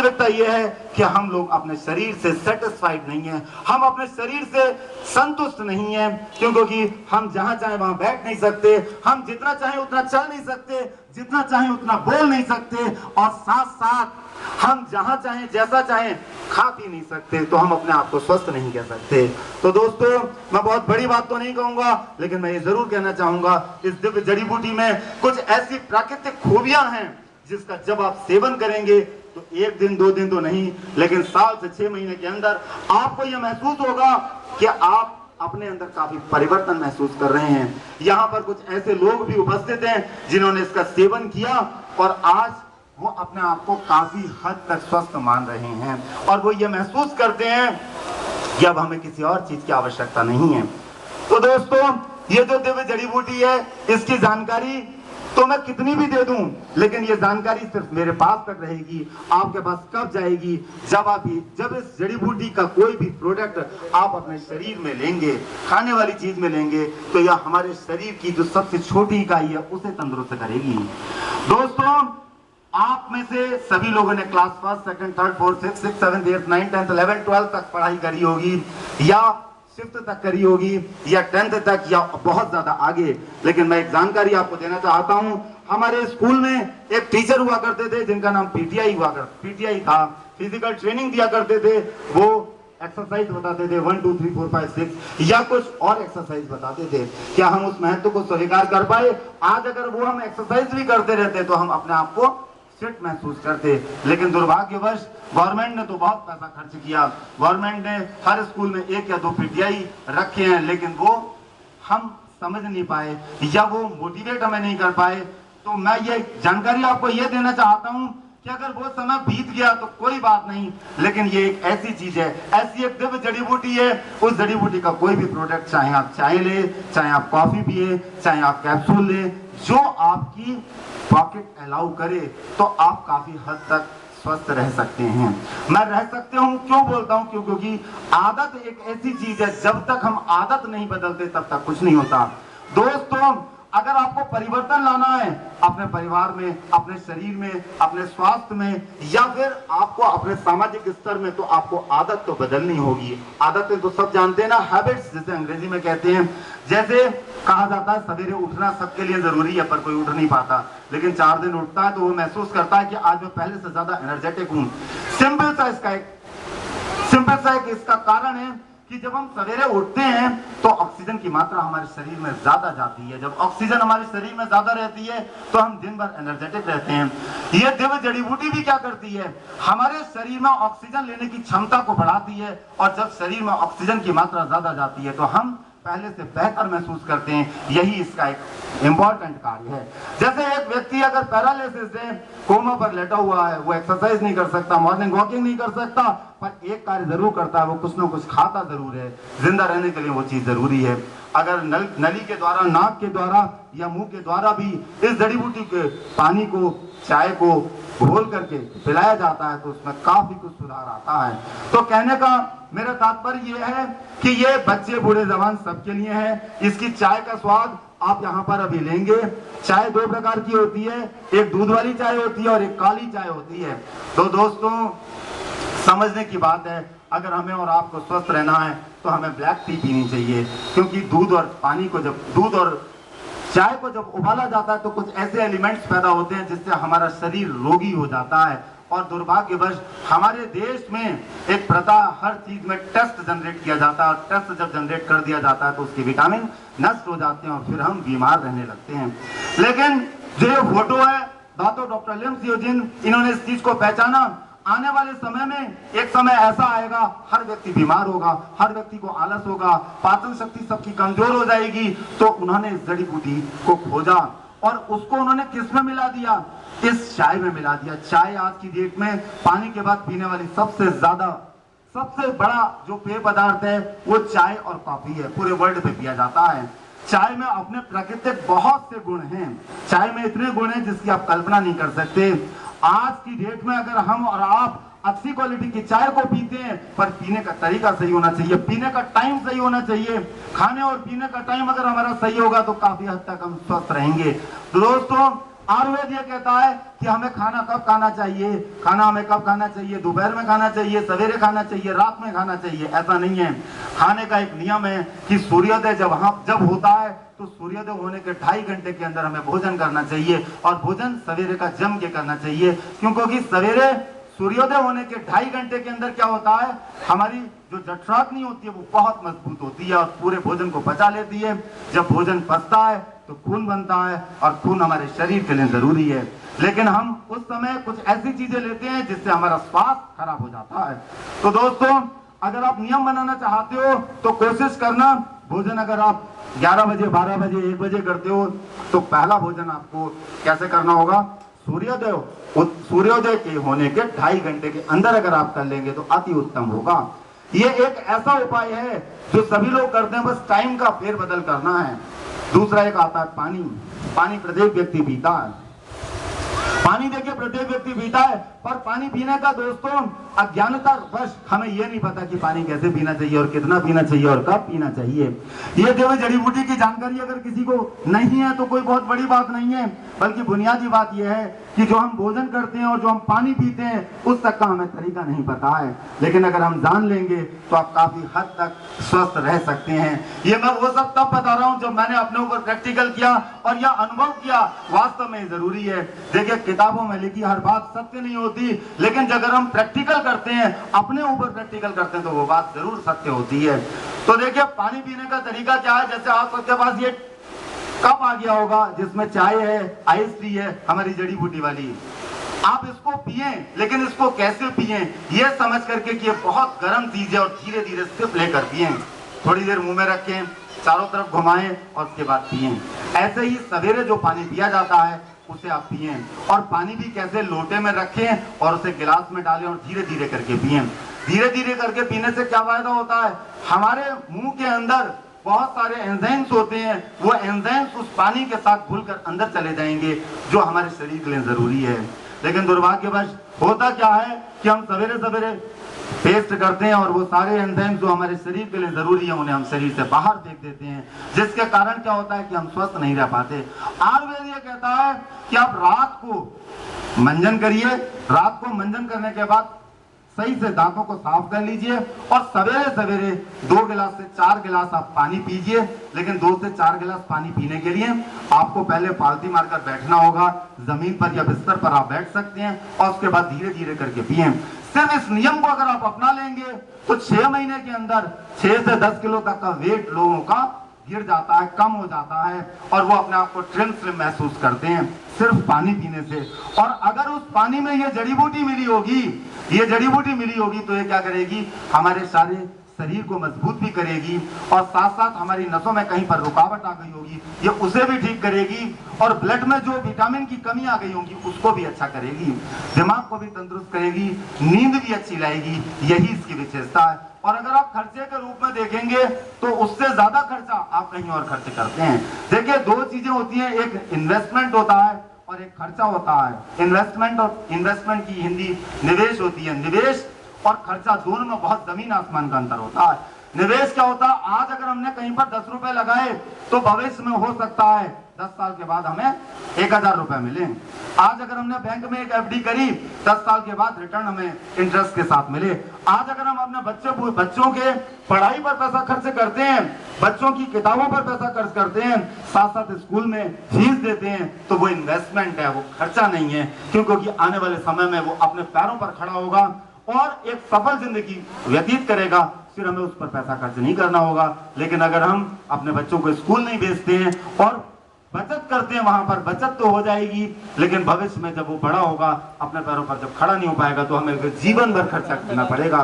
वास्तविकता यह है कि हम लोग अपने शरीर से सेटिस्फाइड नहीं है, हम अपने शरीर से संतुष्ट नहीं है, क्योंकि हम जहां चाहे वहां बैठ नहीं सकते, हम जितना चाहे उतना चल नहीं सकते, जितना चाहे उतना बोल नहीं सकते, और साथ साथ हम जहां चाहे जैसा चाहे खा पी नहीं सकते, तो हम अपने आप को स्वस्थ नहीं कह सकते। तो दोस्तों, मैं बहुत बड़ी बात तो नहीं कहूंगा, लेकिन मैं ये जरूर कहना चाहूंगा, इस दिव्य जड़ी बूटी में कुछ ऐसी प्राकृतिक खूबियां हैं जिसका जब आप सेवन करेंगे तो 1 दिन 2 दिन तो नहीं, लेकिन साल से 6 महीने के अंदर आपको यह महसूस होगा कि आप अपने अंदर काफी परिवर्तन महसूस कर रहे हैं। यहाँ पर कुछ ऐसे लोग भी उपस्थित हैं जिन्होंने इसका सेवन किया और आज वो अपने आप को काफी हद तक स्वस्थ मान रहे हैं, और वो ये महसूस करते हैं कि अब हमें किसी और चीज की आवश्यकता नहीं है। तो दोस्तों, ये जो दिव्य जड़ी बूटी है, इसकी जानकारी तो मैं कितनी भी दे दूं, लेकिन ये जानकारी सिर्फ मेरे पास तक रहेगी। आपके पास कब जाएगी? जब इस जड़ी बूटी का कोई भी प्रोडक्ट आप अपने शरीर में लेंगे, खाने वाली चीज में लेंगे, तो यह हमारे शरीर की जो सबसे छोटी इकाई है उसे तंदुरुस्त करेगी। दोस्तों, आप में से सभी लोगों ने क्लास 1, 2, 3, 4, 6, 7, 8, 9, 10, 11, 12 तक पढ़ाई करी होगी, या 5th तक करी होगी, या 10th तक, या बहुत ज्यादा आगे। लेकिन मैं एक जानकारी आपको देना चाहता हूं। हमारे स्कूल में एक टीचर हुआ करते थे जिनका नाम पीटीआई था, फिजिकल ट्रेनिंग दिया करते थे। वो एक्सरसाइज बताते थे 1 2 3 4 5 6, या कुछ और एक्सरसाइज बताते थे। क्या हम उस महत्व को स्वीकार कर पाए? आज अगर वो हम एक्सरसाइज भी करते रहते तो हम अपने आप को फिट महसूस करते, लेकिन दुर्भाग्यवश गवर्नमेंट ने तो बहुत पैसा खर्च किया। गवर्नमेंट ने हर स्कूल में 1 या 2 पीटीआई रखे हैं, लेकिन वो हम समझ नहीं पाए या वो मोटिवेट हमें नहीं कर पाए। तो मैं ये जानकारी आपको ये देना चाहता हूं कि अगर वो समय बीत गया तो कोई बात नहीं, लेकिन ये एक ऐसी चीज है, ऐसी एक दिव्य जड़ी बूटी है। उस जड़ी बूटी का कोई भी प्रोडक्ट, चाहे आप चाय ले, चाहे आप कॉफी पिए, चाहे आप कैप्सूल ले, जो आपकी पॉकेट अलाउ करे, तो आप काफी हद तक स्वस्थ रह सकते हैं। मैं रह सकते हूं क्यों बोलता हूं? क्योंकि आदत एक ऐसी चीज है, जब तक हम आदत नहीं बदलते तब तक कुछ नहीं होता। दोस्तों, अगर आपको परिवर्तन लाना है अपने परिवार में, अपने शरीर में, अपने स्वास्थ्य में, या फिर आपको अपने सामाजिक स्तर में, तो आपको आदत तो बदलनी होगी। आदतें तो सब जानते हैं ना, हैबिट्स जिसे अंग्रेजी में कहते हैं। जैसे कहा जाता है सवेरे उठना सबके लिए जरूरी है, पर कोई उठ नहीं पाता, लेकिन 4 दिन उठता है तो वो महसूस करता है कि आज मैं पहले से ज्यादा एनर्जेटिक हूं। सिंपल सा इसका कारण है कि जब हम सवेरे उठते हैं तो ऑक्सीजन की मात्रा हमारे शरीर में ज्यादा जाती है। जब ऑक्सीजन हमारे शरीर में ज्यादा रहती है तो हम दिन भर एनर्जेटिक रहते हैं। ये दिव्य जड़ी बूटी भी क्या करती है? हमारे शरीर में ऑक्सीजन लेने की क्षमता को बढ़ाती है, और जब शरीर में ऑक्सीजन की मात्रा ज्यादा जाती है तो हम पहले से बेहतर महसूस करते हैं। यही इसका एक इंपॉर्टेंट कार्य है। जैसे एक व्यक्ति अगर पैरालिसिस से कोमा पर लेटा हुआ है, वो एक्सरसाइज नहीं कर सकता, मॉर्निंग वॉकिंग नहीं कर सकता, पर एक कार्य जरूर करता है, वो कुछ ना कुछ खाता जरूर है। जिंदा रहने के लिए वो चीज जरूरी है। अगर नली के द्वारा, नाक के द्वारा या मुंह के द्वारा भी इस जड़ी बूटी के पानी को, चाय को घोल करके पिलाया जाता है तो उसमें काफी कुछ सुधार आता है। तो कहने का मेरा तात्पर्य यह है कि ये बच्चे, बूढ़े, जवान सबके लिए है। इसकी चाय का स्वाद आप यहाँ पर अभी लेंगे। चाय 2 प्रकार की होती है, एक दूध वाली चाय होती है और एक काली चाय होती है। तो दोस्तों, समझने की बात है, अगर हमें और आपको स्वस्थ रहना है तो हमें ब्लैक टी पीनी चाहिए, क्योंकि दूध और चाय को जब उबाला जाता है तो कुछ ऐसे एलिमेंट्स पैदा होते हैं जिससे हमारा शरीर रोगी हो जाता है। और दुर्भाग्यवश हमारे देश में एक प्रथा, हर चीज में टेस्ट जनरेट किया जाता है, और टेस्ट जब जनरेट कर दिया जाता है तो उसके विटामिन नष्ट हो जाते हैं और फिर हम बीमार रहने लगते हैं। लेकिन जो ये फोटो है, डॉक्टर लिम्स यूजिन, इन्होंने इस चीज को पहचाना। आने वाले समय में एक समय ऐसा आएगा, हर व्यक्ति बीमार होगा, हर व्यक्ति को आलस होगा, पाचन शक्ति सबकी कमजोर हो जाएगी। तो उन्होंने इस जड़ी बूटी को खोजा और उसको उन्होंने किस में मिला दिया? इस चाय में मिला दिया। चाय आज की डेट में पानी के बाद पीने वाली सबसे बड़ा जो पेय पदार्थ है वो चाय और कॉफी है। पूरे वर्ल्ड में पिया जाता है। चाय में अपने प्राकृतिक बहुत से गुण हैं। चाय में इतने गुण हैं जिसकी आप कल्पना नहीं कर सकते। आज की डेट में अगर हम और आप अच्छी क्वालिटी की चाय को पीते हैं, पर पीने का तरीका सही होना चाहिए, पीने का टाइम सही होना चाहिए। खाने और पीने का टाइम अगर हमारा सही होगा तो काफी हद तक हम स्वस्थ रहेंगे। तो दोस्तों, आयुर्वेद ये कहता है कि हमें खाना कब खाना चाहिए, खाना हमें कब खाना चाहिए, दोपहर में खाना चाहिए, सवेरे खाना चाहिए, रात में खाना चाहिए, ऐसा नहीं है। खाने का एक नियम है कि सूर्योदय जब होता है तो सूर्योदय होने के 2.5 घंटे के अंदर हमें भोजन करना चाहिए, और भोजन सवेरे का जम के करना चाहिए, क्योंकि सवेरे सूर्योदय होने के 2.5 घंटे के अंदर क्या होता है, हमारी जो जठराग्नि होती है वो बहुत मजबूत होती है और पूरे भोजन को पचा लेती है। जब भोजन पचता है तो खून बनता है, और खून हमारे शरीर के लिए जरूरी है। लेकिन हम उस समय कुछ ऐसी चीजें लेते हैं जिससे हमारा स्वास्थ्य खराब हो जाता है। तो दोस्तों, अगर आप नियम बनाना चाहते हो तो कोशिश करना, भोजन अगर आप 11 बजे, 12 बजे, 1 बजे करते हो तो पहला भोजन आपको कैसे करना होगा, सूर्योदय के होने के 2.5 घंटे के अंदर अगर आप कर लेंगे तो अति उत्तम होगा। ये एक ऐसा उपाय है जो सभी लोग करते हैं, बस टाइम का फेरबदल करना है। दूसरा एक आता है पानी। पानी प्रत्येक व्यक्ति पीता है, पानी देखिए प्रत्येक व्यक्ति पीता है, पर पानी पीने का दोस्तों अज्ञानता वश हमें यह नहीं पता कि पानी कैसे पीना चाहिए और कितना पीना चाहिए और कब पीना चाहिए। ये केवल जड़ी बूटी की जानकारी अगर किसी को नहीं है तो कोई बहुत बड़ी बात नहीं है, बल्कि बुनियादी बात यह है कि जो हम भोजन करते हैं और जो हम पानी पीते हैं उस तक का हमें तरीका नहीं पता है। लेकिन अगर हम जान लेंगे तो आप काफी हद तक स्वस्थ रह सकते हैं। ये मैं वो सब तब बता रहा हूँ जब मैंने अपने ऊपर प्रैक्टिकल किया और यह अनुभव किया। वास्तव में जरूरी है, देखिए किताबों में लिखी हर बात सत्य नहीं होती, लेकिन अगर हम प्रैक्टिकल करते हैं, अपने ऊपर प्रैक्टिकल करते हैं तो वो बात जरूर सत्य होती है। तो देखिए पानी पीने का तरीका क्या है, जैसे आप सबके पास ये कप आ गया होगा जिसमें चाय है, आइस टी है, हमारी जड़ी बूटी वाली। आप इसको पिए, लेकिन इसको कैसे पिए ये समझ करके कि ये बहुत गर्म चीज है, और धीरे धीरे सिप लेकर पिए, थोड़ी देर मुंह में रखें, चारों तरफ घुमाएं और उसके बाद पिए। ऐसे ही सवेरे जो पानी पिया जाता है उसे आप पिए, और पानी भी कैसे लोटे में रखें और उसे गिलास में डालें और धीरे धीरे करके पिए। धीरे धीरे करके पीने से क्या फायदा होता है, हमारे मुंह के अंदर बहुत सारे एंजाइम्स होते हैं, वो एंजाइम्स उस पानी के साथ घुलकर अंदर चले जाएंगे जो हमारे शरीर के लिए जरूरी है। लेकिन दुर्भाग्यवश होता क्या है कि हम सवेरे सवेरे पेस्ट करते हैं और वो सारे एंजाइम्स जो हमारे शरीर के लिए जरूरी है उन्हें हम शरीर से बाहर फेंक देते हैं, जिसके कारण क्या होता है कि हम स्वस्थ नहीं रह पाते। आयुर्वेद ये कहता है कि आप रात को मंजन करिए, रात को मंजन करने के बाद सही से दांतों को साफ कर लीजिए, और सवेरे सवेरे 2 गिलास से 4 गिलास आप पानी पीजिए। लेकिन 2 से 4 गिलास पानी पीने के लिए आपको पहले पालती मारकर बैठना होगा, जमीन पर या बिस्तर पर आप बैठ सकते हैं, और उसके बाद धीरे धीरे करके पिए। सिर्फ इस नियम को अगर आप अपना लेंगे तो 6 महीने के अंदर 6 से 10 किलो तक का वेट लोगों का गिर जाता है, कम हो जाता है, और वो अपने आप को ट्रिम स्लिम महसूस करते हैं सिर्फ पानी पीने से। और अगर उस पानी में ये जड़ी बूटी मिली होगी, ये जड़ी बूटी मिली होगी तो ये क्या करेगी, हमारे सारे शरीर को मजबूत भी करेगी, और साथ साथ हमारी नसों में कहीं पर रुकावट आ गई होगी ये उसे भी ठीक करेगी, और ब्लड में जो विटामिन की कमी आ गई होगी उसको भी अच्छा करेगी, दिमाग को भी तंदुरुस्त करेगी, नींद भी अच्छी लाएगी। यही इसकी विशेषता है। और अगर आप खर्चे के रूप में देखेंगे तो उससे ज्यादा खर्चा आप कहीं और खर्च करते हैं। देखिए 2 चीजें होती हैं, एक इन्वेस्टमेंट होता है और एक खर्चा होता है। इन्वेस्टमेंट और इन्वेस्टमेंट की हिंदी निवेश होती है। निवेश और खर्चा दोनों में बहुत जमीन आसमान का अंतर होता है। निवेश क्या होता है, आज अगर हमने कहीं पर 10 रुपए लगाए तो भविष्य में हो सकता है 10 साल के बाद हमें 1000 रुपए मिले। आज अगर हमने बैंक में एक एफडी करी, 10 साल के बाद रिटर्न हमें इंटरेस्ट के साथ मिले। आज अगर हम अपने बच्चों के पढ़ाई पर पैसा खर्च करते हैं, बच्चों की किताबों पर पैसा खर्च करते हैं, साथ साथ स्कूल में फीस देते हैं, तो वो इन्वेस्टमेंट है, वो खर्चा नहीं है, क्योंकि आने वाले समय में वो अपने पैरों पर खड़ा होगा और एक सफल जिंदगी व्यतीत करेगा। फिर हमें उस पर पैसा खर्च नहीं करना होगा। लेकिन अगर हम अपने बच्चों को स्कूल नहीं भेजते हैं और बचत करते हैं, वहां पर बचत तो हो जाएगी, लेकिन भविष्य में जब वो बड़ा होगा, अपने पैरों पर जब खड़ा नहीं हो पाएगा, तो हमें जीवन भर खर्चा करना पड़ेगा।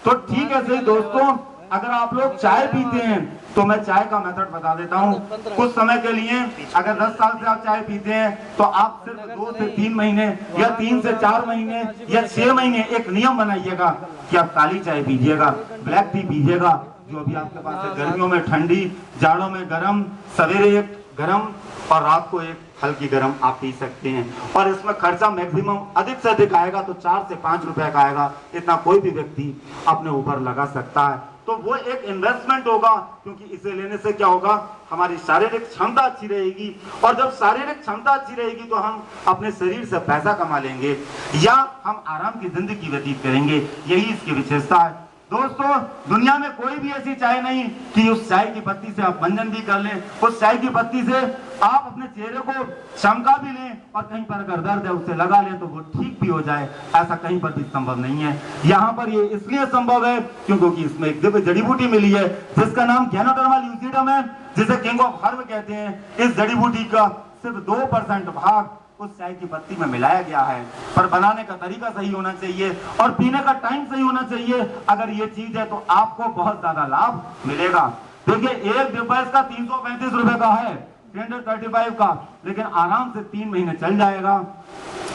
तो ठीक है सही दोस्तों, अगर आप लोग चाय पीते हैं तो मैं चाय का मेथड बता देता हूँ। कुछ समय के लिए, अगर 10 साल से आप चाय पीते हैं तो आप सिर्फ 2 से 3 महीने या 3 से 4 महीने या 6 महीने एक नियम बनाइएगा कि आप काली चाय पीजिएगा, ब्लैक टी पीजिएगा, जो भी आपके पास है। गर्मियों में ठंडी, जाड़ों में गर्म, सवेरे एक गर्म और रात को एक हल्की गर्म आप पी सकते हैं। और इसमें खर्चा मैक्सिमम अधिक से अधिक आएगा तो 4 से 5 रुपए का आएगा, इतना कोई भी व्यक्ति अपने ऊपर लगा सकता है। तो वो एक इन्वेस्टमेंट होगा, क्योंकि इसे लेने से क्या होगा, हमारी शारीरिक क्षमता अच्छी रहेगी, और जब शारीरिक क्षमता अच्छी रहेगी तो हम अपने शरीर से पैसा कमा लेंगे या हम आराम की जिंदगी व्यतीत करेंगे। यही इसकी विशेषता है। दोस्तों, दुनिया में कोई भी ऐसी चाय नहीं कि उस चाय की पत्ती से आप मंजन भी कर लें, उस चाय की पत्ती से आप अपने चेहरे को चमका भी लें और कहीं पर अगर दर्द है उसे लगा लें तो वो ठीक भी हो जाए। ऐसा कहीं पर भी संभव नहीं है। यहाँ पर ये इसलिए संभव है क्योंकि इसमें एक दिव्य जड़ी बूटी मिली है जिसका नाम गैनोडर्मा ल्यूसिडम है, जिसे किंग ऑफ हर्ब कहते हैं। इस जड़ी बूटी का सिर्फ 2% भाग उस चाय की पत्ती में मिलाया गया है, पर बनाने का तरीका सही होना चाहिए और पीने का टाइम सही होना चाहिए। अगर ये चीज है तो आपको बहुत ज्यादा लाभ मिलेगा। देखिए, एक डिब्बा इसका 335 रुपए का है, 335 का, लेकिन आराम से 3 महीने चल जाएगा।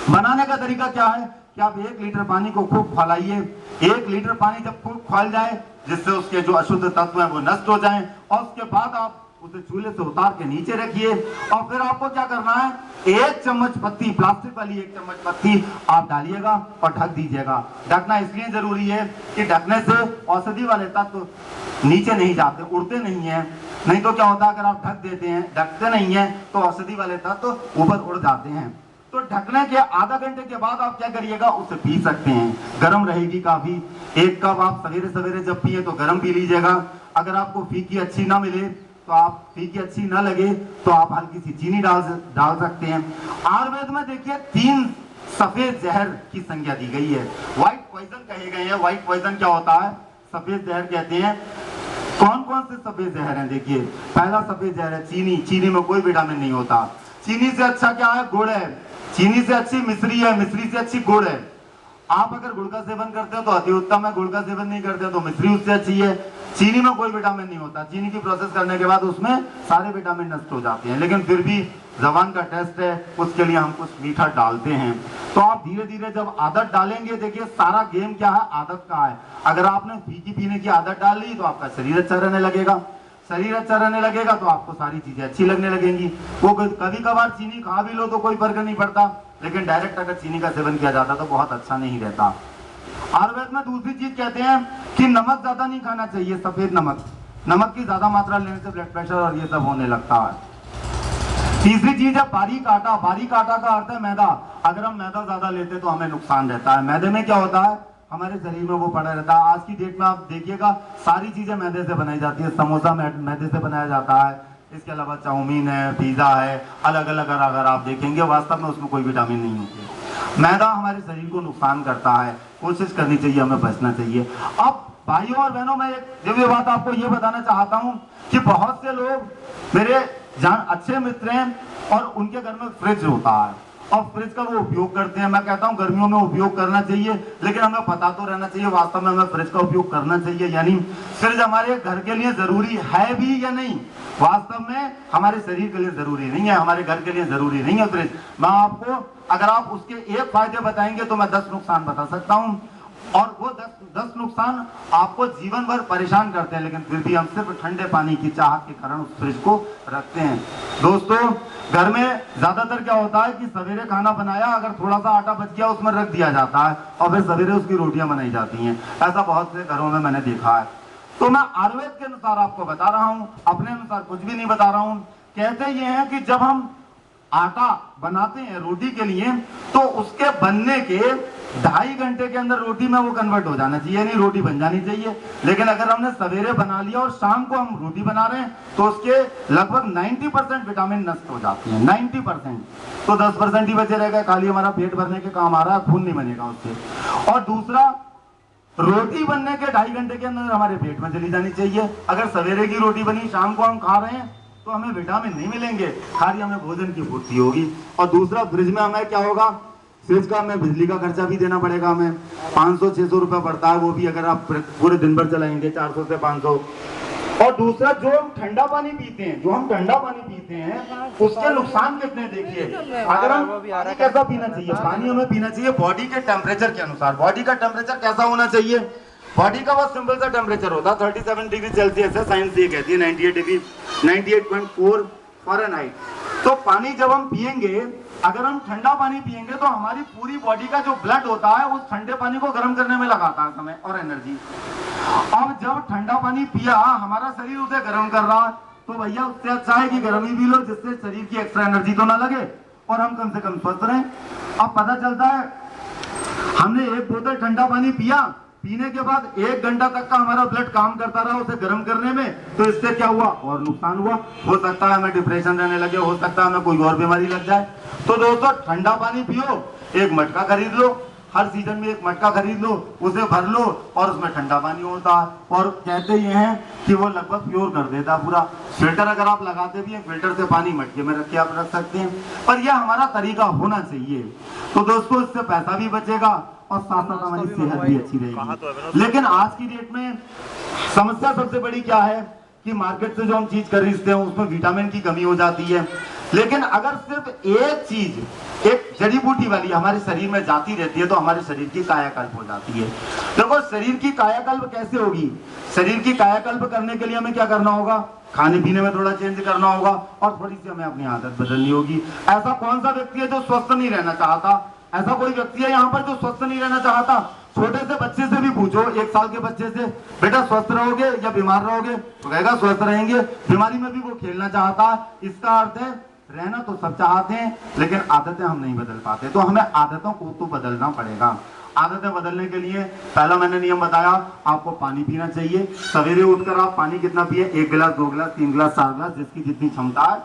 बनाने का तरीका क्या है कि आप 1 लीटर पानी को खूब खौलाइए। 1 लीटर पानी जब खूब खौल जाए, जिससे उसके जो अशुद्ध तत्व हैं वो नष्ट हो जाएं, और उसके बाद आप उसे चूल्हे से उतार के नीचे रखिए। और फिर आपको क्या करना है, 1 चम्मच पत्ती, प्लास्टिक वाली 1 चम्मच पत्ती आप डालिएगा और ढक दीजिएगा। ढकना इसलिए जरूरी है कि ढकने से औषधि वाले तत्व नीचे नहीं जाते, उड़ते नहीं है। नहीं तो क्या होता है, अगर आप ढक देते हैं, ढकते नहीं है, तो औषधि वाले तत्व ऊपर उड़ जाते हैं। तो ढकने के आधा घंटे के बाद आप क्या करिएगा, उसे पी सकते हैं। गर्म रहेगी काफी। 1 कप आप सवेरे सवेरे जब पिए तो गर्म पी लीजिएगा। अगर आपको फीकी अच्छी ना मिले, तो आप फीकी अच्छी ना लगे तो आप हल्की सी चीनी डाल सकते हैं। आयुर्वेद में देखिए 3 सफेद जहर की संज्ञा दी गई है, व्हाइट पॉइजन कहे गए हैं। व्हाइट पॉइजन क्या होता है, सफेद जहर कहते हैं। कौन कौन से सफेद जहर हैं? देखिए, पहला सफेद जहर है चीनी। चीनी में कोई विटामिन नहीं होता। चीनी से अच्छा क्या है, गुड़ है। चीनी से अच्छी मिश्री है, मिश्री से अच्छी गुड़ है। आप अगर गुड़ का सेवन करते हो तो अति उत्तम है, गुड़ का सेवन नहीं करते हो तो मिश्री उससे अच्छी है। चीनी में कोई विटामिन नहीं होता। चीनी की प्रोसेस करने के बाद उसमें सारे विटामिन नष्ट हो जाते हैं, लेकिन फिर भी जबान का टेस्ट है, उसके लिए हम कुछ मीठा डालते हैं। तो आप धीरे धीरे जब आदत डालेंगे, देखिए सारा गेम क्या है, आदत का है। अगर आपने फीकी पीने की आदत डाल ली तो आपका शरीर अच्छा रहने लगेगा। शरीर अच्छा रहने लगेगा तो आपको सारी चीजें अच्छी लगने लगेंगी। वो कभी कभार चीनी खा भी लो तो कोई फर्क नहीं पड़ता, लेकिन डायरेक्ट अगर चीनी का सेवन किया जाता तो बहुत अच्छा नहीं रहता। आयुर्वेद में दूसरी चीज कहते हैं कि नमक ज्यादा नहीं खाना चाहिए, सफेद नमक। नमक की ज्यादा मात्रा लेने से ब्लड प्रेशर और ये सब होने लगता है। तीसरी चीज है बारीक आटा। बारीक आटा का अर्थ है मैदा। अगर हम मैदा ज्यादा लेते तो हमें नुकसान रहता है। मैदे में क्या होता है, हमारे शरीर में वो पड़ा रहता है। आज की डेट में आप देखिएगा सारी चीजें मैदे से बनाई जाती है। समोसा मैदे से बनाया जाता है, इसके अलावा चाउमीन है, पिज्जा है, अलग अलग अगर आप देखेंगे वास्तव में उसमें कोई विटामिन नहीं होती। मैदा हमारे शरीर को नुकसान करता है, कोशिश करनी चाहिए, हमें बचना चाहिए। अब भाइयों और बहनों, मैं एक दिव्य बात आपको ये बताना चाहता हूँ कि बहुत से लोग मेरे अच्छे मित्र हैं और उनके घर में फ्रिज होता है और फ्रिज का वो उपयोग करते हैं। मैं कहता हूँ गर्मियों में उपयोग करना चाहिए, लेकिन हमें पता तो रहना चाहिए वास्तव में हमें फ्रिज का उपयोग करना चाहिए, यानी फ्रिज हमारे घर के लिए जरूरी है भी या नहीं। वास्तव में हमारे शरीर के लिए जरूरी नहीं है, हमारे घर के लिए जरूरी नहीं है फ्रिज। मैं आपको अगर आप उसके 1 फायदे बताएंगे तो मैं 10 नुकसान बता सकता हूँ, और वो 10 नुकसान आपको जीवन भर परेशान करते हैं, लेकिन फिर भी हम सिर्फ ठंडे पानी की चाहत के कारण उस फ्रिज को रखते हैं। दोस्तों, घर में ज्यादातर क्या होता है कि सवेरे खाना बनाया, अगर थोड़ा सा आटा बच गया उसमें रख दिया जाता है और फिर सवेरे उसकी रोटियां बनाई जाती हैं। ऐसा बहुत से घरों में मैंने देखा है। तो मैं आयुर्वेद के अनुसार आपको बता रहा हूं, अपने अनुसार कुछ भी नहीं बता रहा हूं। कहते ये हैं कि जब हम आटा बनाते हैं रोटी के लिए तो उसके बनने के 2.5 घंटे के अंदर रोटी में वो कन्वर्ट हो जाना चाहिए, यानी रोटी बन जानी चाहिए। लेकिन अगर हमने सवेरे बना लिया और शाम को हम रोटी बना रहे हैं तो उसके लगभग 90% विटामिन नष्ट हो जाते हैं, 90%। तो 10% ही बचे रहेगा, खाली हमारा पेट भरने के काम आ रहा है, खून नहीं बनेगा उससे। और दूसरा, रोटी बनने के 2.5 घंटे के अंदर हमारे पेट में चली जानी चाहिए। अगर सवेरे की रोटी बनी शाम को हम खा रहे हैं तो हमें विटामिन नहीं मिलेंगे, खाली हमें भोजन की पूर्ति होगी। और दूसरा, फ्रिज में हमें क्या होगा, फ्रिज का हमें बिजली का खर्चा भी देना पड़ेगा, हमें 500-600 रुपए पड़ता है, वो भी अगर आप पूरे दिन भर चलाएंगे 400 से 500। और दूसरा, जो हम ठंडा पानी पीते हैं उसके नुकसान कितने देखिए। अगर हम पानी कैसा पीना चाहिए, पानी हमें पीना चाहिए बॉडी के टेम्परेचर के अनुसार। बॉडी का टेम्परेचर कैसा होना चाहिए, बॉडी का बहुत सिंपल सा टेम्परेचर होता है 37 डिग्री सेल्सियस है, साइंस ये कहती है 98.4 फ़ारेनहाइट। तो पानी जब हम पिएंगे, अगर हम ठंडा पानी पिएंगे तो हमारी पूरी बॉडी का जो ब्लड होता है उस ठंडे पानी को गर्म करने में लगाता है समय और एनर्जी। अब जब ठंडा पानी पिया, हमारा शरीर उसे गर्म कर रहा है, तो भैया उससे अच्छा है कि गर्मी पी लो, जिससे शरीर की एक्स्ट्रा एनर्जी तो ना लगे और हम कम से कम स्वस्थ रहें। अब पता चलता है हमने एक बोतल ठंडा पानी पिया, पीने के बाद 1 घंटा तक का हमारा ब्लड काम करता रहा उसे गर्म करने में, तो इससे क्या हुआ और नुकसान हुआ। हो सकता है हमें डिप्रेशन रहने लगे, हो सकता है हमें कोई और बीमारी लग जाए। तो दोस्तों ठंडा पानी पियो, एक मटका खरीद लो, हर सीजन में एक मटका खरीद लो, उसे भर लो और उसमें ठंडा पानी होता है। और कहते ये हैं कि वो लगभग प्योर कर देता है पूरा। फिल्टर अगर आप लगाते भी हैं, फिल्टर से पानी मटके में रख के आप रख सकते हैं, पर यह हमारा तरीका होना चाहिए। तो दोस्तों इससे पैसा भी बचेगा और साथ साथ हमारी सेहत भी अच्छी रहेगी। लेकिन आज की डेट में समस्या सबसे बड़ी क्या है कि मार्केट से जो हम चीज खरीदते हैं उसमें विटामिन की कमी हो जाती है। लेकिन अगर सिर्फ एक चीज, एक जड़ी बूटी वाली हमारे शरीर में जाती रहती है तो हमारे शरीर की कायाकल्प हो जाती है। देखो शरीर की कायाकल्प कैसे होगी? शरीर की कायाकल्प करने के लिए हमें क्या करना होगा? खाने पीने में थोड़ा चेंज करना होगा और थोड़ी सी हमें अपनी आदत बदलनी होगी। ऐसा कौन सा व्यक्ति है जो स्वस्थ नहीं रहना चाहता? ऐसा कोई व्यक्ति है यहाँ पर जो स्वस्थ नहीं रहना चाहता? छोटे से बच्चे से भी पूछो, 1 साल के बच्चे से, बेटा स्वस्थ रहोगे या बीमार रहोगे? तो कहेगा स्वस्थ रहेंगे। बीमारी में भी वो खेलना चाहता है। इसका अर्थ है रहना तो सब चाहते हैं लेकिन आदतें हम नहीं बदल पाते। तो हमें आदतों को तो बदलना पड़ेगा। आदतें बदलने के लिए पहला मैंने नियम बताया, आपको पानी पीना चाहिए। सवेरे उठकर आप पानी कितना पिए? 1 गिलास, 2 गिलास, 3 गिलास, 4 गिलास, जिसकी जितनी क्षमता है।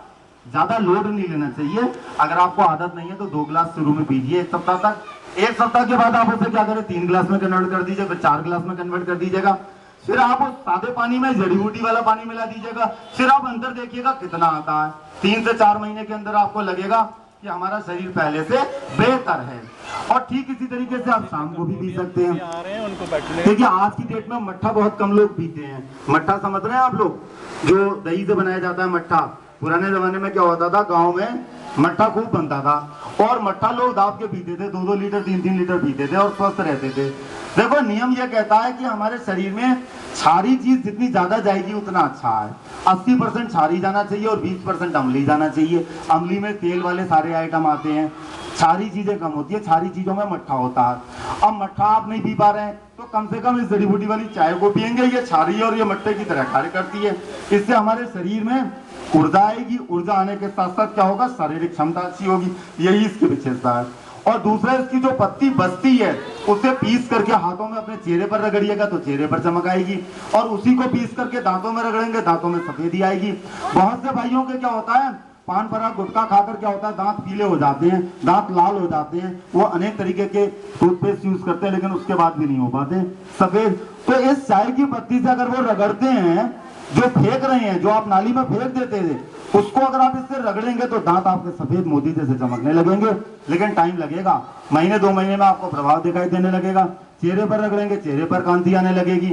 ज्यादा लोड नहीं लेना चाहिए। अगर आपको आदत नहीं है तो 2 गिलास शुरू में पीजिए 1 सप्ताह तक। 1 सप्ताह के बाद आप उसे क्या करें? 3 गिलास में कन्वर्ट कर दीजिए, फिर 4 गिलास में कन्वर्ट कर दीजिएगा। फिर आप उस सादे पानी में जड़ी बूटी वाला पानी मिला दीजिएगा। फिर आप अंदर देखिएगा कितना आता है। 3 से 4 महीने के अंदर आपको लगेगा कि हमारा शरीर पहले से बेहतर है। और ठीक इसी तरीके से आप शाम को भी पी सकते हैं। देखिए आज की डेट में मट्ठा बहुत कम लोग पीते हैं। मट्ठा समझ रहे हैं आप लोग? जो दही से बनाया जाता है मट्ठा। पुराने जमाने में क्या होता था, गांव में मट्ठा खूब बनता था और मट्ठा लोग दाब के पीते थे, 2-2 लीटर 3-3 लीटर पीते थे और स्वस्थ रहते थे। देखो नियम यह कहता है कि हमारे शरीर में क्षारी चीज जितनी ज्यादा जाएगी उतना अच्छा है। 80% क्षारी जाना चाहिए और 20% अम्ली जाना चाहिए। अम्ली में तेल वाले सारे आइटम आते हैं, क्षारी चीजें कम होती है। क्षारी चीजों में मट्ठा होता है। अब मट्ठा आप नहीं पी पा रहे हैं तो कम से कम इस जड़ी बूटी वाली चाय को पियेंगे। ये क्षारी और ये मट्ठे की तरह कार्य करती है। इससे हमारे शरीर में ऊर्जा आएगी। ऊर्जा आने के साथ साथ क्या होगा? शारीरिक क्षमता अच्छी होगी। यही इसकी विशेषता है। और दूसरा, इसकी जो पत्ती बचती है उसे पीस करके हाथों में अपने चेहरे पर रगड़िएगा तो चेहरे पर चमक आएगी। और उसी को पीस करके दांतों में रगड़ेंगे, दांतों में सफेदी आएगी। बहुत से भाइयों के क्या होता है, पान पराग गुटखा खाकर क्या होता है, दांत पीले हो जाते हैं, दांत लाल हो जाते हैं। वो अनेक तरीके के टूथपेस्ट यूज करते हैं लेकिन उसके बाद भी नहीं हो पाते सफेद। तो इस चाय की पत्ती से अगर वो रगड़ते हैं, जो फेंक रहे हैं, जो आप नाली में फेंक देते थे, उसको अगर आप इससे रगड़ेंगे तो दांत आपके सफेद मोती जैसे चमकने लगेंगे। लेकिन टाइम लगेगा, महीने 2 महीने में आपको प्रभाव दिखाई देने लगेगा। चेहरे पर रगड़ेंगे, चेहरे पर कांति आने लगेगी।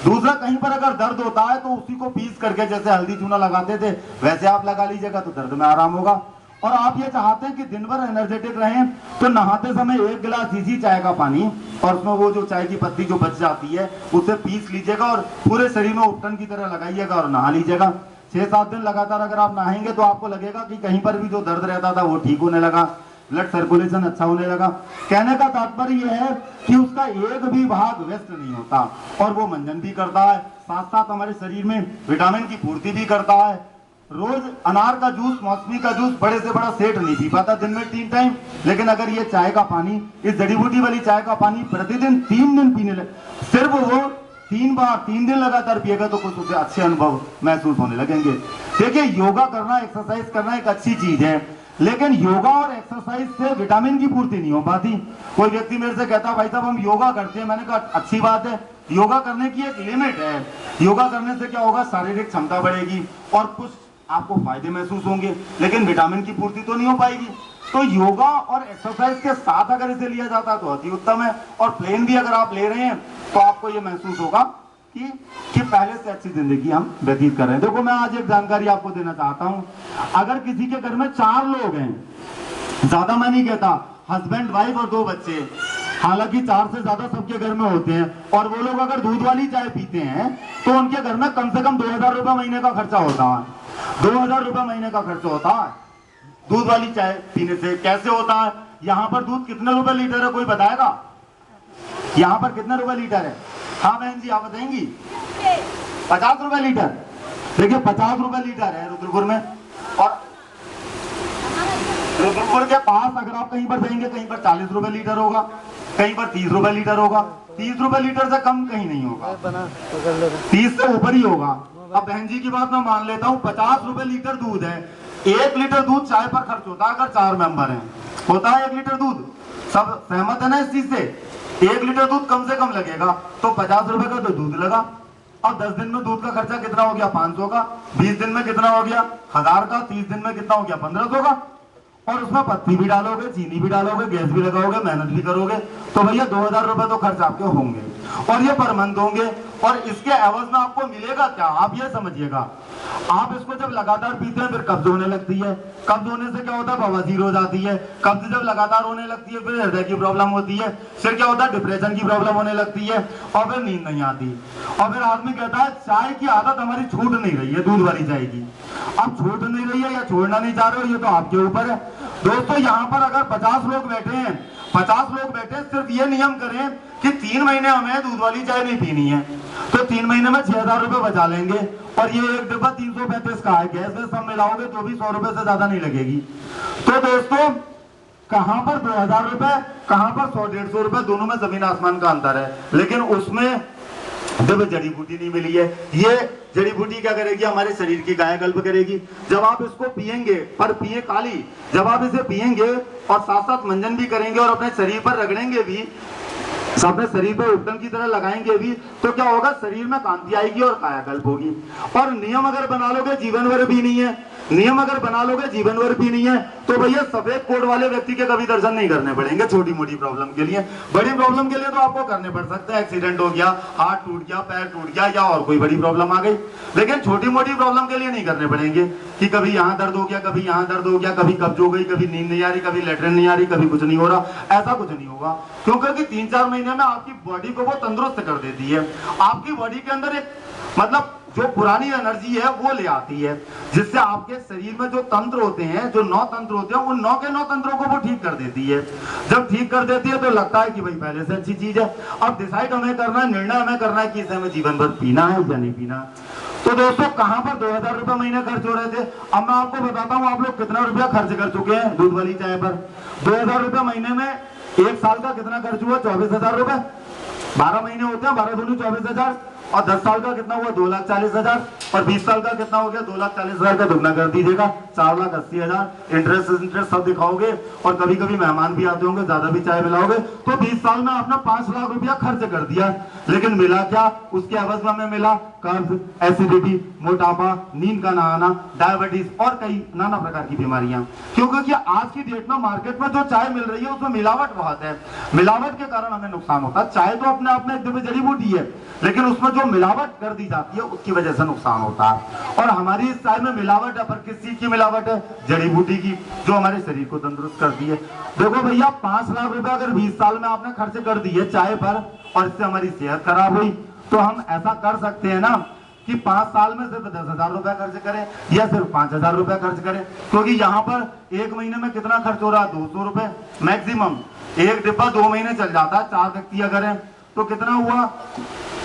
दूसरा, कहीं पर अगर दर्द होता है तो उसी को पीस करके जैसे हल्दी चूना लगाते थे वैसे आप लगा लीजिएगा तो दर्द में आराम होगा। और आप ये चाहते हैं कि दिन भर एनर्जेटिक रहें तो नहाते समय 1 गिलास इसी चाय का पानी और उसमें वो जो चाय की पत्ती जो बच जाती है उसे पीस लीजिएगा और पूरे शरीर में उपटन की तरह लगाइएगा और नहा लीजिएगा। 6-7 दिन लगातार अगर आप नहाएंगे तो आपको लगेगा कि कहीं पर भी जो दर्द रहता था वो ठीक होने लगा, ब्लड सर्कुलेशन अच्छा होने लगा। कहने का तात्पर्य यह है कि उसका एक भी भाग वेस्ट नहीं होता और वो मंजन भी करता है, साथ साथ हमारे शरीर में विटामिन की पूर्ति भी करता है। रोज अनार का जूस, मौसमी का जूस बड़े से बड़ा सेठ नहीं पी पाता दिन में 3 टाइम, लेकिन अगर ये चाय का पानी, इस जड़ी बूटी वाली चाय का पानी प्रतिदिन 3 दिन पीने लगे, सिर्फ वो 3 बार 3 दिन लगातार पिएगा तो कुछ उसे अच्छे अनुभव महसूस होने लगेंगे। देखिए योगा करना, एक्सरसाइज करना एक अच्छी चीज है, लेकिन योगा और एक्सरसाइज से विटामिन की पूर्ति नहीं हो पाती। कोई व्यक्ति मेरे से कहता भाई साहब हम योगा करते हैं, मैंने कहा अच्छी बात है, योगा करने की एक लिमिट है। योगा करने से क्या होगा, शारीरिक क्षमता बढ़ेगी और कुछ आपको फायदे महसूस होंगे, लेकिन विटामिन की पूर्ति तो नहीं हो पाएगी। तो योगा और एक्सरसाइज के साथ अगर इसे लिया जाता है तो अति उत्तम है। और प्लेन भी अगर आप ले रहे हैं तो आपको ये महसूस होगा कि पहले से अच्छी जिंदगी हम व्यतीत कर रहे हैं। देखो मैं आज एक जानकारी आपको देना चाहता हूं। अगर किसी के घर में 4 लोग हैं, ज्यादा मैं नहीं कहता, हस्बैंड वाइफ और 2 बच्चे, हालांकि 4 से ज्यादा सबके घर में होते हैं, और वो लोग अगर दूध वाली चाय पीते हैं तो उनके घर में कम से कम 2000 रुपए महीने का खर्चा होता है। 2000 रुपए महीने का खर्च होता है दूध वाली चाय पीने से। कैसे होता है? यहाँ पर दूध कितने रुपए लीटर है कोई बताएगा? यहाँ पर कितने रुपए लीटर है? हाँ बहन जी आप बताएंगी? 50 रुपए लीटर। देखिए 50 रुपए लीटर है रुद्रपुर में। और रुद्रपुर के पास अगर आप कहीं पर जाएंगे, कहीं पर 40 रुपए लीटर होगा, कहीं पर 30 रुपए लीटर होगा। 30 रुपए लीटर से कम कहीं नहीं होगा, 30 से ऊपर ही होगा। अब बहन जी की बात मैं मान लेता हूँ, 50 रुपए लीटर दूध है। 1 लीटर दूध चाय पर खर्च होता है अगर 4 मेंबर हैं, होता है 1 लीटर दूध। सब सहमत है ना इस चीज से? 1 लीटर दूध कम से कम लगेगा, तो 50 रुपए का तो दूध लगा। अब 10 दिन में दूध का खर्चा कितना हो गया? 500 का। 20 दिन में कितना हो गया? 1000 का। 30 दिन में कितना हो गया? 1500 का। और उसमें पत्ती भी डालोगे, चीनी भी डालोगे, गैस भी लगाओगे, मेहनत भी करोगे, तो भैया 2000 रुपए तो खर्च आपके होंगे, और ये पर मंथ होंगे। और इसके एवज में आपको मिलेगा क्या? आप ये समझिएगा, आप इसको जब लगातार पीते हैं फिर कब्ज होने लगती है। कब्ज होने से क्या होता है? बवासीर हो जाती है। कब्ज जब लगातार होने लगती है फिर हृदय की प्रॉब्लम होती है। फिर क्या होता है? डिप्रेशन की प्रॉब्लम होने लगती है, और फिर नींद नहीं आती। और फिर आदमी कहता है चाय की आदत हमारी छूट नहीं रही है, दूध वाली चाय की। अब छूट नहीं रही है या छोड़ना नहीं चाह रहे हो, ये तो आपके ऊपर है। दोस्तों यहाँ पर अगर 50 लोग बैठे हैं, 50 लोग बैठे, सिर्फ ये नियम करें कि 3 महीने हमें दूध वाली चाय नहीं पीनी है, तो 3 महीने में 6000 रुपए बचा लेंगे। और ये एक डिब्बा 335 का है, गैस वैस सब मिलाओगे तो भी 100 रुपए से ज्यादा नहीं लगेगी। तो दोस्तों कहां पर 2000 रुपए, कहां पर 100-150 रुपए, दोनों में जमीन आसमान का अंतर है। लेकिन उसमें जब जड़ी बूटी नहीं मिली है, ये जड़ी बूटी क्या करेगी? हमारे शरीर की कायाकल्प करेगी। जब आप इसको पिएंगे, पर पिए काली, जब आप इसे पिएंगे और साथ साथ मंजन भी करेंगे और अपने शरीर पर रगड़ेंगे भी, अपने शरीर पर उपटन की तरह लगाएंगे भी, तो क्या होगा? शरीर में कांति आएगी और कायाकल्प होगी। और नियम अगर बना लोगे जीवन भर भी नहीं है, नियम अगर बना लोगे जीवन भर भी नहीं है, तो भैया सफेद कोट वाले व्यक्ति के कभी दर्शन नहीं करने पड़ेंगे। छोटी मोटी प्रॉब्लम के लिए, बड़ी प्रॉब्लम के लिए तो आपको करने पड़ सकते हैं। एक्सीडेंट हो गया, हाथ टूट गया, पैर टूट गया, या और कोई बड़ी प्रॉब्लम आ गई। लेकिन छोटी मोटी प्रॉब्लम के लिए नहीं करने पड़ेंगे कि कभी यहाँ दर्द हो गया, कभी यहाँ दर्द हो गया, कभी कब्ज हो गई, कभी नींद नहीं आ रही, कभी लेटरिन नहीं आ रही, कभी कुछ नहीं हो रहा। ऐसा कुछ नहीं होगा, क्योंकि 3-4 महीने में आपकी बॉडी को वो तंदुरुस्त कर देती है। आपकी बॉडी के अंदर एक मतलब जो पुरानी एनर्जी है वो ले आती है, जिससे आपके शरीर में जो तंत्र होते हैं, जो 9 तंत्र होते हैं, उन 9 के 9 तंत्रों को वो ठीक कर देती है। जब ठीक कर देती है तो लगता है कि भाई पहले से अच्छी चीज है। अब डिसाइड हमें करना है, निर्णय हमें करना है कि इसे हमें जीवन भर पीना है या नहीं पीना। तो दोस्तों कहां पर 2000 रुपए महीने खर्च हो रहे थे, अब मैं आपको बताता हूं आप लोग कितना रुपया खर्च कर चुके हैं दूध वाली चाय पर। 2000 रुपए महीने में 1 साल का कितना खर्च हुआ? 24,000 रुपए। 12 महीने होते हैं, 12 दूनी 24,000। और 10 साल का कितना हुआ? 2,40,000। और 20 साल का कितना हो गया? 2,40,000 का दुगना कर दीजिएगा, 4,80,000। इंटरेस्ट सब दिखाओगे, और कभी कभी मेहमान भी आते होंगे, ज्यादा भी चाय मिलाओगे, तो 20 साल में आपने 5 लाख रुपया खर्च कर दिया। लेकिन मिला क्या? उसके एवज में हमें मिला कर्ज, एसिडिटी, मोटापा, नींद का ना आना, डायबिटीज और कई नाना प्रकार की बीमारियां। क्योंकि आज की डेट में मार्केट में जो चाय मिल रही है उसमें मिलावट बहुत है। मिलावट के कारण हमें नुकसान होता है। चाय तो अपने आप में एक दिव्य जड़ी बूटी है, लेकिन उसमें जो मिलावट कर दी जाती है उसकी वजह से नुकसान होता है। और हमारी इस चाय में मिलावट है, पर किस चीज की मिलावट है? जड़ी बूटी की, जो हमारे शरीर को तंदुरुस्त करती है। देखो भैया 5 लाख रुपए अगर 20 साल में आपने खर्च कर दिए चाय पर, और इससे हमारी सेहत खराब हुई, तो हम ऐसा कर सकते हैं ना कि 5 साल में सिर्फ 10,000 रुपए खर्च करें, या सिर्फ 5,000 रुपए खर्च करें। क्योंकि यहाँ पर 1 महीने में कितना खर्च हो रहा है? 200 रुपए मैक्सिमम। एक डिब्बा 2 महीने चल जाता है, 4 व्यक्ति अगर है तो कितना हुआ?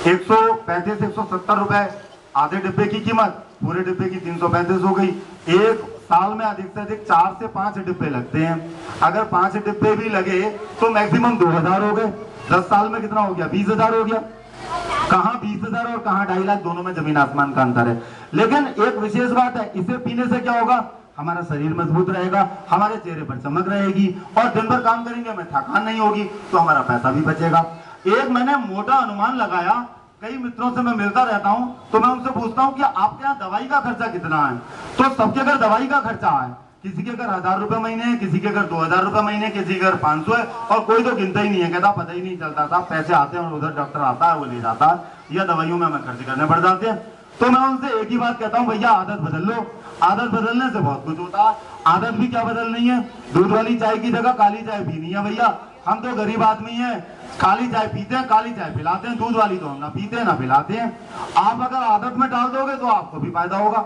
135-170 रुपए आधे डिब्बे की कीमत, पूरे डिब्बे की 335 हो गई। एक साल में अधिक से अधिक 4 से 5 डिब्बे लगते हैं। अगर 5 डिब्बे भी लगे तो मैक्सिमम 2,000 हो गए। 10 साल में कितना हो गया? 20,000 हो गया। कहां 20,000 और कहां 2.5 लाख, दोनों में जमीन आसमान का अंतर है। लेकिन एक विशेष बात है, इसे पीने से क्या होगा? हमारा शरीर मजबूत रहेगा, हमारे चेहरे पर चमक रहेगी, और दिन भर काम करेंगे, हमें थकान नहीं होगी, तो हमारा पैसा भी बचेगा। एक मैंने मोटा अनुमान लगाया, कई मित्रों से मैं मिलता रहता हूं, तो मैं उनसे पूछता हूं कि आपके यहाँ दवाई का खर्चा कितना है। तो सबके अगर दवाई का खर्चा है, किसी के अगर 1,000 रुपए महीने है, किसी के अगर 2,000 रुपए महीने, किसी के अगर 500 है, और कोई तो गिनता ही नहीं है, कहता पता ही नहीं चलता था, पैसे आते हैं और उधर डॉक्टर आता है वो ले जाता है, या दवाइयों में हमें खर्च करने पड़ जाते हैं। तो मैं उनसे एक ही बात कहता हूं, भैया आदत बदल लो। आदत बदलने से बहुत कुछ होता है। आदत भी क्या बदलनी है? दूध वाली चाय की जगह काली चाय पीनी है। भैया हम तो गरीब आदमी हैं, काली चाय पीते हैं, काली चाय पिलाते हैं, दूध वाली तो हम ना पीते हैं ना पिलाते हैं। आप अगर आदत में डाल दोगे तो आपको भी फायदा होगा।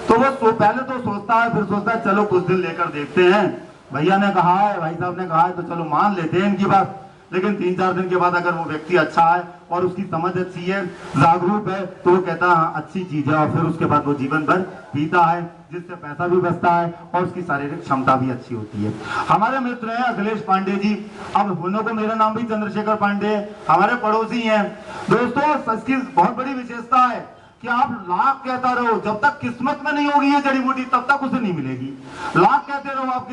तो वो पहले तो सोचता है, फिर सोचता है चलो कुछ दिन लेकर देखते हैं, भैया ने कहा है, भाई साहब ने कहा है, तो चलो मान लेते हैं इनकी बात। लेकिन 3-4 दिन के बाद अगर वो व्यक्ति अच्छा है और उसकी समझ अच्छी है, जागरूक है, तो वो कहता है हाँ अच्छी चीज है, और फिर उसके बाद वो जीवन भर पीता है, जिससे पैसा भी बचता है और उसकी शारीरिक क्षमता भी अच्छी होती है। हमारे मित्र हैं अखिलेश पांडे जी, अब होने को मेरा नाम भी चंद्रशेखर पांडे, हमारे पड़ोसी हैं। दोस्तों इसकी बहुत बड़ी विशेषता है कि आप लाख कहता रहो, जब तक किस्मत में नहीं होगी ये जड़ी बूटी तब तक उसे नहीं मिलेगी। लाख कहते रहो आपकी